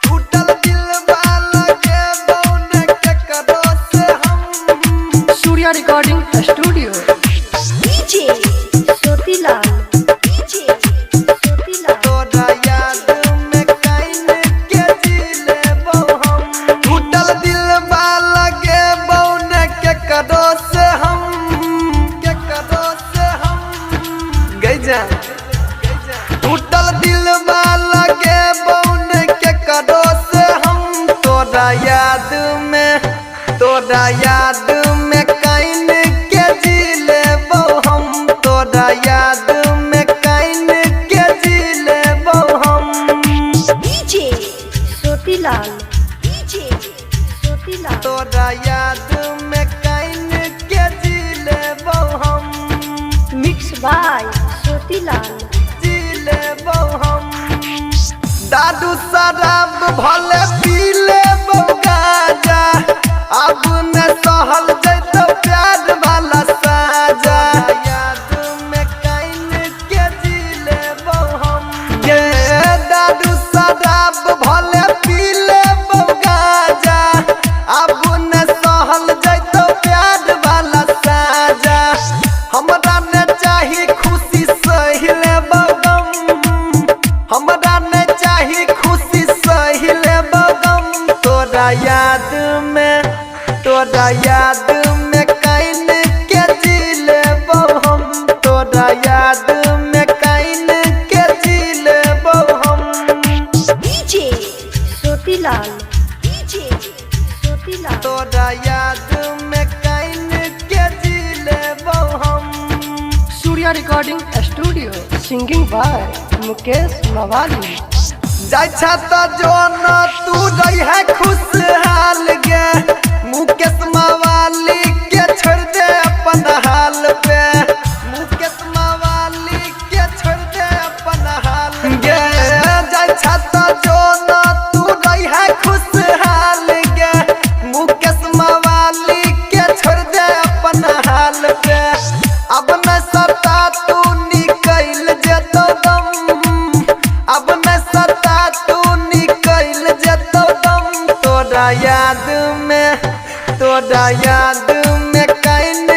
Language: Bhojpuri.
टूटल दिल वाला के बौने के करो से हम Surya recording studio. DJ Jyotilal DJ Jyotilal तोरा याद में काइन के जिले बौ हम टूटल दिल वाला के बौने के करो से गई जा टूटल दिल वाला के बौने के करो से हम तोरा याद में काइन के जिले बौ हम तोरा याद में काइन के जिले बौ हम डीजे ज्योतिलाल डीजे ज्योतिलाल तोरा याद में काइन के जिले बौ हम मिक्स बाय ज्योतिलाल जिले बौ हम दादू शराब भले पी ले बौ गाजा अब न सहल जैतो प्यार वाला साजा याद में काइन के जिले बौ हम गे दादू शराब भले पी ले बौ गाजा अब न सहल जैतो प्यार वाला साजा हमरा न चाही खुशी सहिले बगम हमरा न चाही खुशी सहिले बगम तोरा याद में काइन के जिले बौ हम तोरा याद में काइन के जिले बौ हम डीजे ज्योतिलाल डीजे ज्योतिलाल तोरा याद में काइन के जिले बौ हम Surya recording studio. Singing by Mukesh Mawali. जाय छ त जोन तू रही है खुशहाल गे मुकेश मवाली के छोड़ दे अपन हाल पे मुकेश मवाली के छोड़ दे अपन हाल गे जाय छ त जोन तू रही है खुशहाल गे मुकेश मवाली के छोड़ दे अपन हाल पे अब न सता तू निकल जेतो दम अब न सता तू निकल जेतो दम तोरा याद में काइन